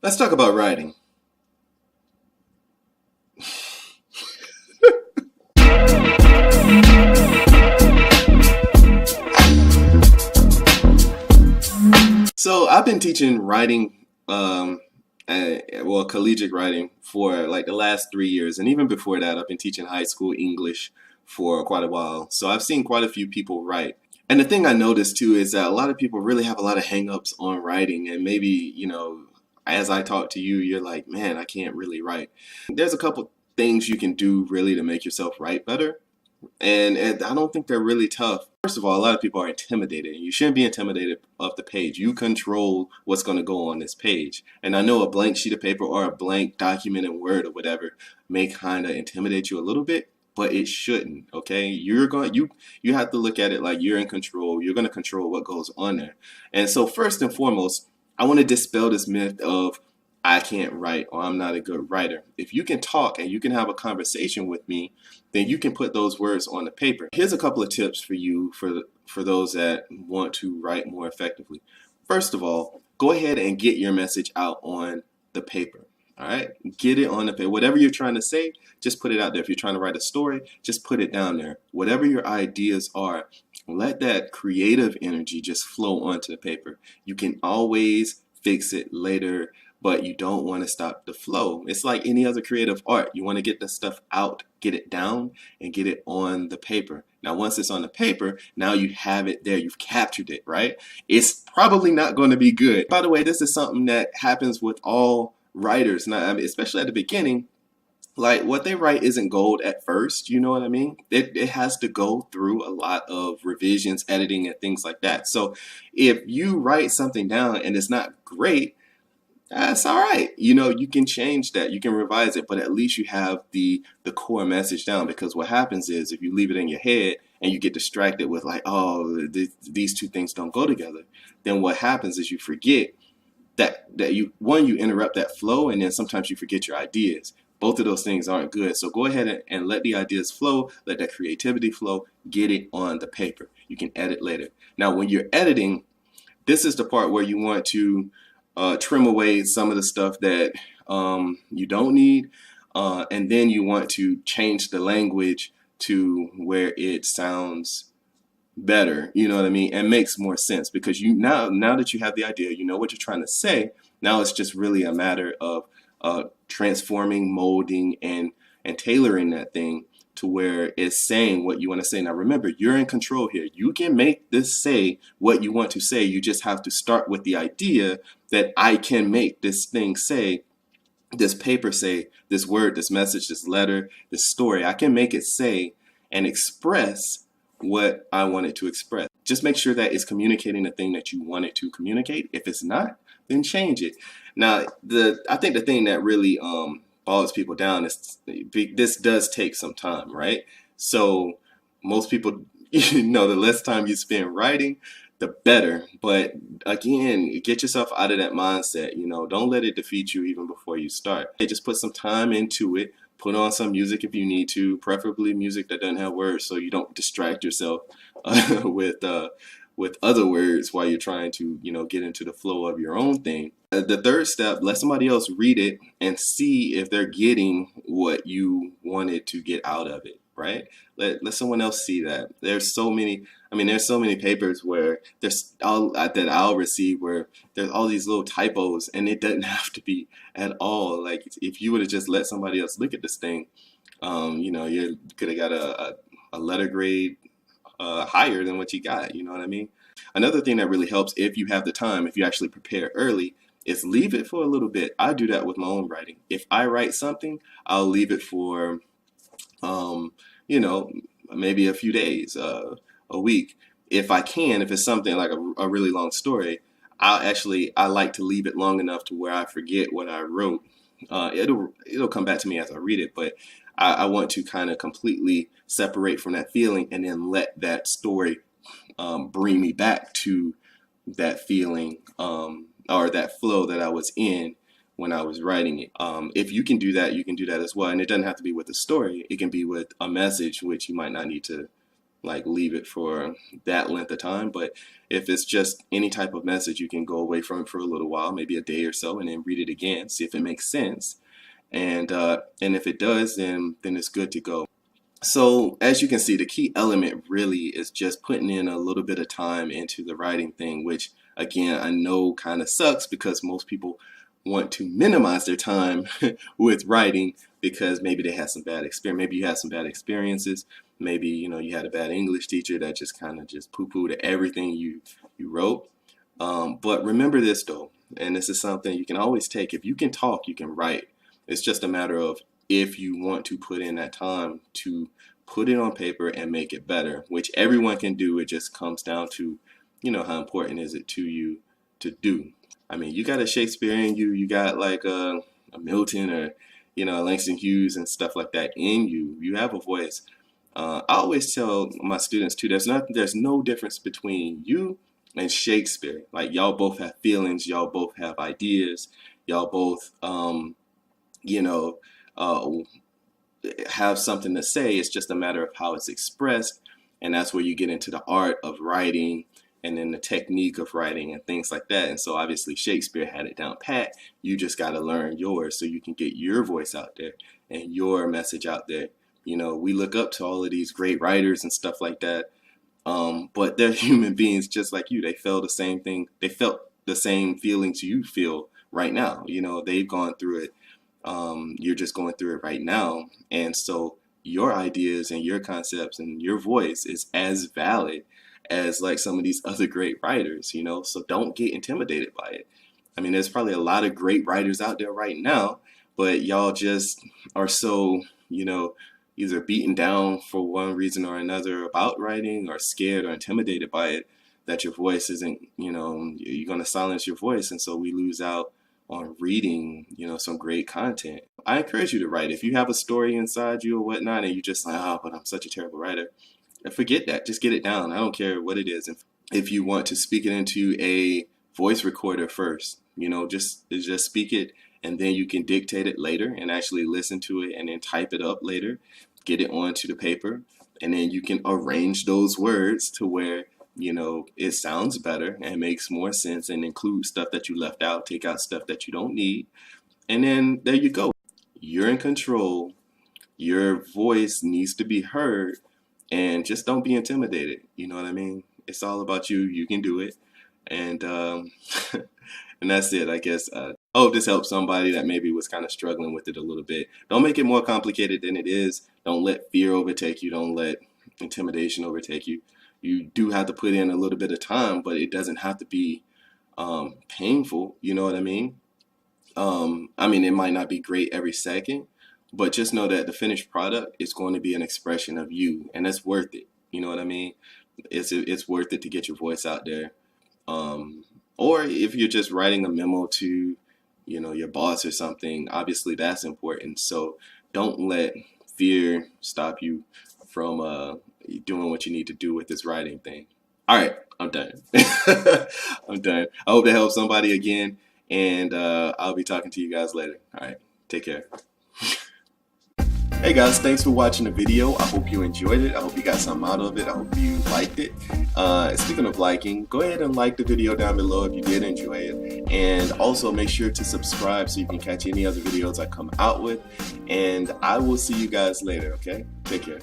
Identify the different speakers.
Speaker 1: Let's talk about writing. So I've been teaching writing, collegiate writing for like the last 3 years, and even before that, I've been teaching high school English for quite a while. So I've seen quite a few people write. And the thing I noticed too is that a lot of people really have a lot of hangups on writing, and maybe, as I talk to you, you're like, man, I can't really write. There's a couple things you can do really to make yourself write better. And I don't think they're really tough. First of all, a lot of people are intimidated. You shouldn't be intimidated of the page. You control what's going to go on this page. And I know a blank sheet of paper or a blank document in Word or whatever may kind of intimidate you a little bit, but it shouldn't. Okay, you have to look at it like you're in control. You're going to control what goes on there. And so first and foremost, I want to dispel this myth of I can't write or I'm not a good writer. If you can talk and you can have a conversation with me, then you can put those words on the paper. Here's a couple of tips for you for those that want to write more effectively. First of all, go ahead and get your message out on the paper. All right, get it on the paper. Whatever you're trying to say, just put it out there. If you're trying to write a story, just put it down there. Whatever your ideas are, let that creative energy just flow onto the paper. You can always fix it later, but you don't want to stop the flow. It's like any other creative art. You want to get the stuff out, get it down, and get it on the paper. Now, once it's on the paper, now you have it there. You've captured it, right? It's probably not going to be good. By the way, this is something that happens with all writers, especially at the beginning. Like what they write isn't gold at first, you know what I mean? It has to go through a lot of revisions, editing, and things like that. So if you write something down and it's not great, that's all right. You can change that. You can revise it, but at least you have the core message down, because what happens is if you leave it in your head and you get distracted with like, oh, these two things don't go together, then what happens is you forget that you interrupt that flow, and then sometimes you forget your ideas. Both of those things aren't good. So go ahead and let the ideas flow, let that creativity flow, get it on the paper. You can edit later. Now, when you're editing, this is the part where you want to trim away some of the stuff that you don't need, and then you want to change the language to where it sounds better, you know what I mean, and makes more sense, because now that you have the idea, you know what you're trying to say. Now it's just really a matter of transforming, molding, and tailoring that thing to where it's saying what you want to say. Now remember, you're in control here. You can make this say what you want to say. You just have to start with the idea that I can make this thing say, this paper say, this word, this message, this letter, this story. I can make it say and express what I want it to express. Just make sure that it's communicating the thing that you want it to communicate. If it's not, then change it. Now, I think the thing that really bogs people down is this does take some time, right? So most people, the less time you spend writing, the better. But again, get yourself out of that mindset. Don't let it defeat you even before you start. Hey, just put some time into it. Put on some music if you need to, preferably music that doesn't have words, so you don't distract yourself with other words while you're trying to, get into the flow of your own thing. The third step, let somebody else read it and see if they're getting what you wanted to get out of it, right? Let someone else see that. There's so many papers where that I'll receive where there's all these little typos, and it doesn't have to be at all. Like if you would have just let somebody else look at this thing, you could have got a letter grade higher than what you got. You know what I mean? Another thing that really helps, if you have the time, if you actually prepare early, is leave it for a little bit. I do that with my own writing. If I write something, I'll leave it for, maybe a few days, a week. If I can, if it's something like a really long story, I like to leave it long enough to where I forget what I wrote. It'll come back to me as I read it, but I want to kind of completely separate from that feeling and then let that story bring me back to that feeling or that flow that I was in when I was writing it. If you can do that, you can do that as well. And it doesn't have to be with a story. It can be with a message, which you might not need to like leave it for that length of time. But if it's just any type of message, you can go away from it for a little while, maybe a day or so, and then read it again, see if it makes sense. And if it does, then it's good to go. So as you can see, the key element really is just putting in a little bit of time into the writing thing, which again, I know kind of sucks because most people want to minimize their time with writing because maybe they had some bad experience. Maybe you had some bad experiences. Maybe, you know, you had a bad English teacher that just kind of just poo-pooed everything you wrote. But remember this though, and this is something you can always take. If you can talk, you can write. It's just a matter of if you want to put in that time to put it on paper and make it better, which everyone can do. It just comes down to, you know, how important is it to you to do. I mean, you got a Shakespeare in you, you got like a Milton or, you know, Langston Hughes and stuff like that in you. You have a voice. I always tell my students too, there's no difference between you and Shakespeare. Like y'all both have feelings, y'all both have ideas, y'all both, you know, have something to say. It's just a matter of how it's expressed, and that's where you get into the art of writing and then the technique of writing and things like that. And so obviously Shakespeare had it down pat. You just got to learn yours so you can get your voice out there and your message out there. You know, we look up to all of these great writers and stuff like that, but they're human beings just like you. They felt the same thing. They felt the same feelings you feel right now. You know, they've gone through it. You're just going through it right now. And so your ideas and your concepts and your voice is as valid as like some of these other great writers, you know, so don't get intimidated by it. I mean, there's probably a lot of great writers out there right now, but y'all just are so, you know, either beaten down for one reason or another about writing or scared or intimidated by it that your voice isn't, you know, you're going to silence your voice. And so we lose out on reading, you know, some great content. I encourage you to write. If you have a story inside you or whatnot and you just like, oh, but I'm such a terrible writer, forget that. Just get it down. I don't care what it is. If you want to speak it into a voice recorder first, you know, just speak it, and then you can dictate it later and actually listen to it and then type it up later, get it onto the paper, and then you can arrange those words to where, you know, it sounds better and makes more sense and include stuff that you left out, take out stuff that you don't need. And then there you go. You're in control. Your voice needs to be heard, and just don't be intimidated. You know what I mean? It's all about you. You can do it. And and that's it, I guess. I hope this helps somebody that maybe was kind of struggling with it a little bit. Don't make it more complicated than it is. Don't let fear overtake you. Don't let intimidation overtake you. You do have to put in a little bit of time, but it doesn't have to be painful. You know what I mean? It might not be great every second, but just know that the finished product is going to be an expression of you, and it's worth it. You know what I mean? It's worth it to get your voice out there. Or if you're just writing a memo to, you know, your boss or something, obviously that's important. So don't let fear stop you from doing what you need to do with this writing thing. All right, I'm done. I'm done. I hope that helps somebody again, and I'll be talking to you guys later. All right, take care. Hey guys, thanks for watching the video. I hope you enjoyed it. I hope you got something out of it. I hope you liked it. Speaking of liking, go ahead and like the video down below if you did enjoy it. And also make sure to subscribe so you can catch any other videos I come out with. And I will see you guys later, okay? Take care.